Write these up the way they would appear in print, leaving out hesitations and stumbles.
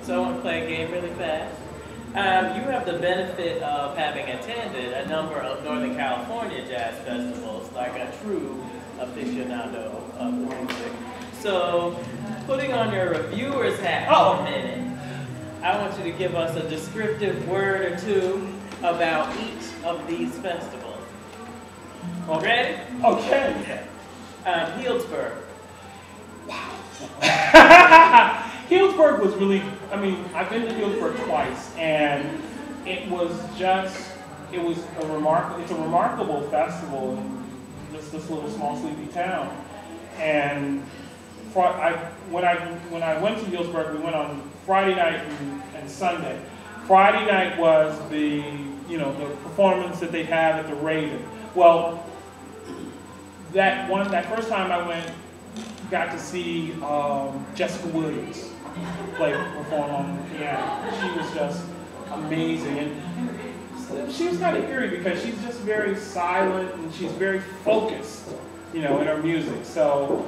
So I want to play a game really fast. You have the benefit of having attended a number of Northern California jazz festivals, like a true aficionado of music. So, putting on your reviewer's hat for a minute, I want you to give us a descriptive word or two about each of these festivals. Ready? Okay. Healdsburg. Wow. Healdsburg was really, I've been to Healdsburg twice, and it was just, it's a remarkable festival in just this little small sleepy town. And when I went to Healdsburg, we went on Friday night and Sunday. Friday night was the performance that they have at the Raven. Well, that first time I went, got to see Jessica Williams perform on the piano. She was just amazing, and she was kind of eerie because she's just very silent and she's very focused, in her music. So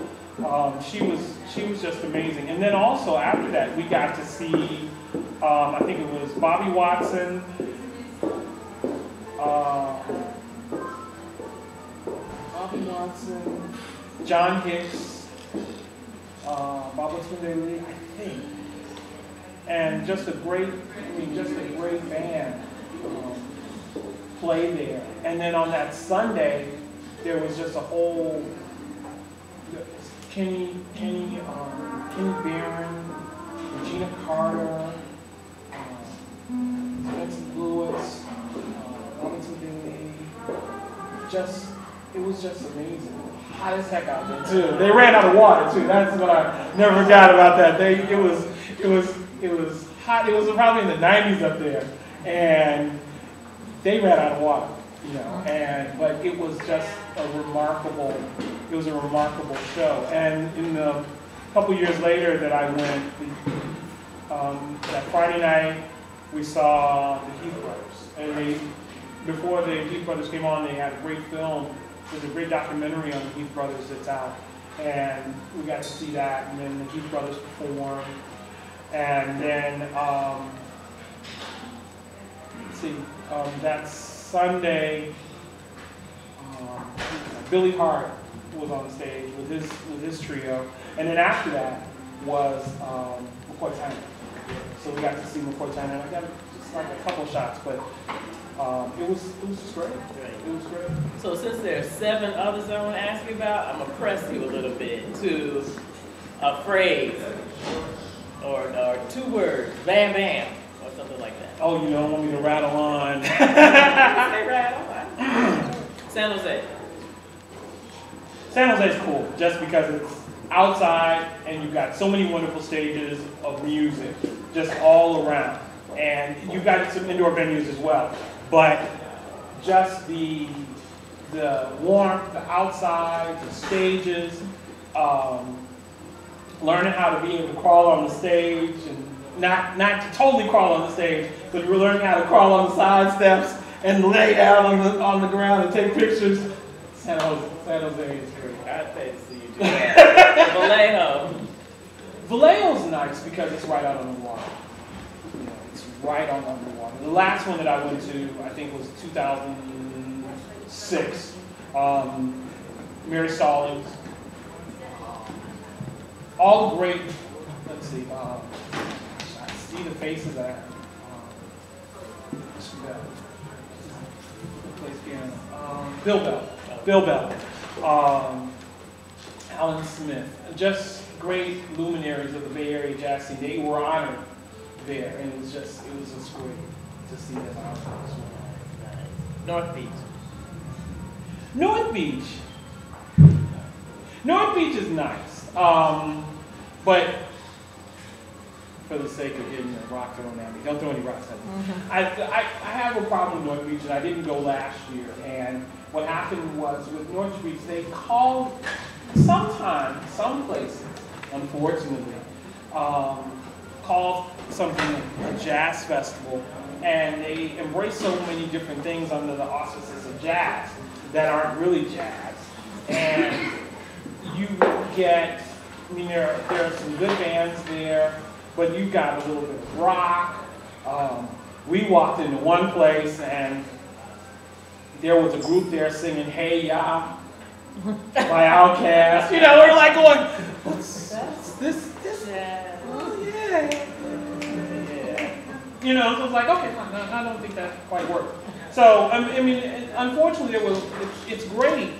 she was just amazing. And then also after that, we got to see I think it was Bobby Watson, John Hicks, Baba Tunde, I think, and just a great band play there. And then on that Sunday, there was just a whole Kenny Barron, Regina Carter, Vincent Lewis, Baba Tunde. It was just amazing. Hot as heck out there too. They ran out of water too. That's what I never forgot about that. It was hot. It was probably in the 90s up there, and they ran out of water, but it was just a remarkable show. And in the couple years later that I went, that Friday night we saw the Heath Brothers, and before the Heath Brothers came on, they had a great film. There's a great documentary on the Heath Brothers that's out, and we got to see that, and then the Heath Brothers performed, and then that Sunday, Billy Hart was on the stage with his trio, and then after that was McCoy Tyner. So we got to see McCoy Tyner. I got just like a couple shots, but it was just great. It was great. So since there are 7 others I want to ask you about, I'm going to press you a little bit to a phrase or 2 words, bam bam, or something like that. Oh, you don't want me to rattle on. Say rattle on. San Jose. San Jose's cool, just because it's outside and you've got so many wonderful stages of music just all around. And you've got some indoor venues as well. But just the warmth, the outside, the stages, learning how to be able to crawl on the stage, and not to totally crawl on the stage, but we're learning how to crawl on the side steps and lay down on the ground and take pictures. San Jose is great. I'd pay to see you do that. Vallejo. Vallejo's nice because it's right out on the water. It's right on the water. The last one that I went to, I think, was 2006. Mary Stallings. All the great, let's see, I see the faces that Bill Bell, Alan Smith, just great luminaries of the Bay Area jazz scene. They were honored there, and it was just great to see them out there as well. North Beach. North Beach is nice, but for the sake of getting a rock thrown at me, don't throw any rocks at me. Mm-hmm. I have a problem with North Beach, and I didn't go last year. And what happened was with North Beach, they called sometimes, some places, unfortunately, called something a jazz festival, and they embrace so many different things under the auspices of jazz that aren't really jazz. And you get, there are some good bands there, but you've got a little bit of rock. We walked into one place and there was a group there singing "Hey Ya" by Outkast. You know, we're like going, what's this? Yeah. Oh yeah. You know, so it's like, okay, I don't think that quite worked. So I mean, unfortunately, it's great,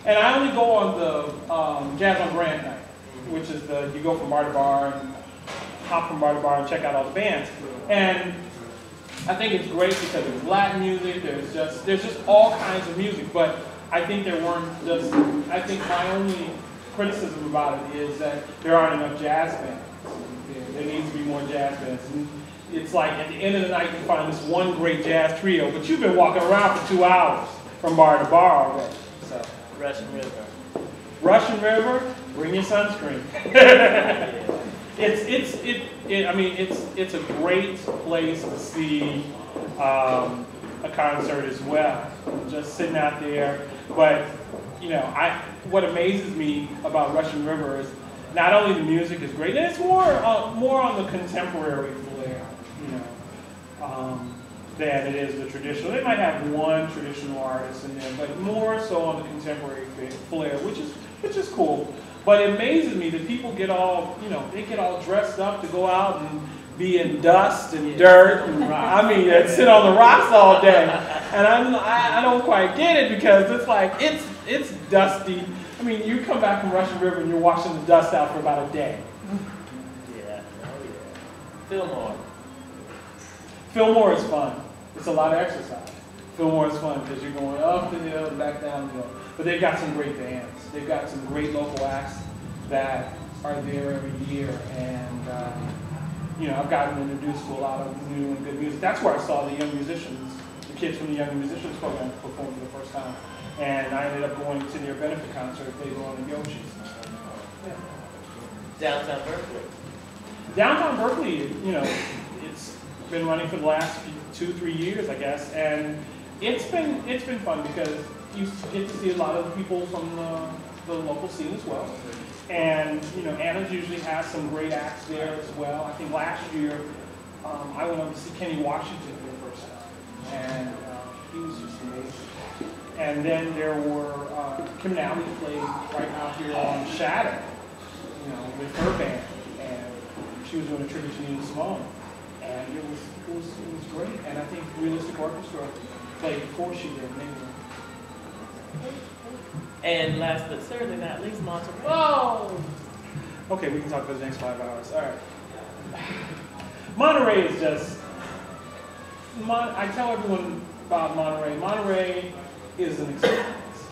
and I only go on the Jazz on Grand night, which is you go from bar to bar and hop from bar to bar and check out all the bands, and I think it's great because there's Latin music, there's just all kinds of music, but I think I think my only criticism about it is that there aren't enough jazz bands. There needs to be more jazz bands. And it's like at the end of the night you find this one great jazz trio, but you've been walking around for 2 hours from bar to bar already. So Russian River. Russian River, bring your sunscreen. I mean, it's a great place to see a concert as well. Just sitting out there, but you know, what amazes me about Russian River is not only the music is great, and it's more on the contemporary flair, you know, than it is the traditional. They might have one traditional artist in there, but more so on the contemporary flair, which is cool. But it amazes me that people get all, you know, they get all dressed up to go out and be in dust and dirt, and and sit on the rocks all day. And I don't quite get it because it's like it's dusty. I mean, you come back from Russian River and you're washing the dust out for about a day. Yeah, Fillmore. Fillmore is fun. It's a lot of exercise. Fillmore is fun because you're going up the hill and back down the hill. But they've got some great bands. They've got some great local acts that are there every year. And, you know, I've gotten introduced to a lot of new and good music. That's where I saw the young musicians, the kids from the Young Musicians program perform for the first time. And I ended up going to their benefit concert. They were on the Yoshis. Yeah. Downtown Berkeley. Downtown Berkeley, you know, it's been running for the last 2-3 years, I guess, and it's been fun because you get to see a lot of the people from the local scene as well. And you know, Anna's usually has some great acts there as well. I think last year I went over to see Kenny Washington for the first time, and he was just amazing. And then there were Kim Nally played right out here on Shadow, you know, with her band, and she was doing a tribute to Nina Simone, and it was great. And I think Realistic Orchestra played before she did, maybe. And last but certainly not least, Monterey. Whoa! Okay, we can talk for the next 5 hours. All right. Monterey is just. I tell everyone about Monterey. Monterey is an experience.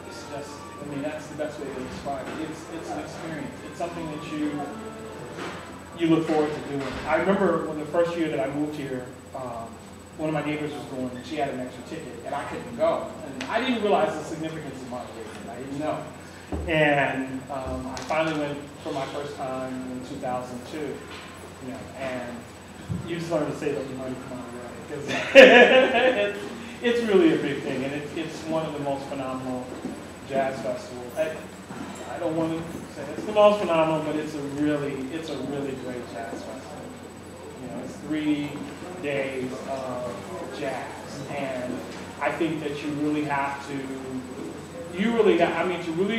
It's just. I mean, that's the best way to describe it. It's an experience. It's something that you look forward to doing. I remember when the first year that I moved here, one of my neighbors was going, and she had an extra ticket, and I couldn't go. And I didn't realize the significance of Monterey. I didn't know. And I finally went for my first time in 2002. You know, and you just learn to save up your money for Monterey because it's really a big thing, and it's one of the most phenomenal jazz festivals. I don't want to say it's the most phenomenal, but it's a really great jazz festival. You know, it's 3 days of jazz, and I think that to really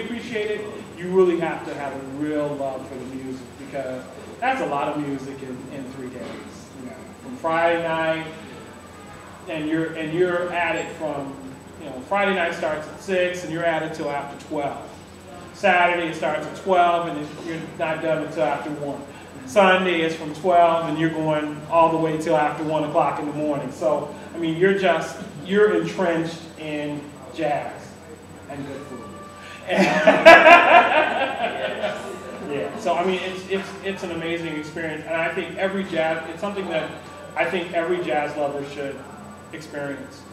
appreciate it, you really have to have a real love for the music, because that's a lot of music in 3 days. You know, from Friday night, and you're at it from, you know, Friday night starts at 6 and you're at it till after 12. Saturday it starts at 12 and you're not done until after 1. Sunday is from 12 and you're going all the way till after 1 o'clock in the morning. So, I mean, you're entrenched in jazz and good food. Yeah. So, I mean, it's an amazing experience, and I think it's something that I think every jazz lover should experience.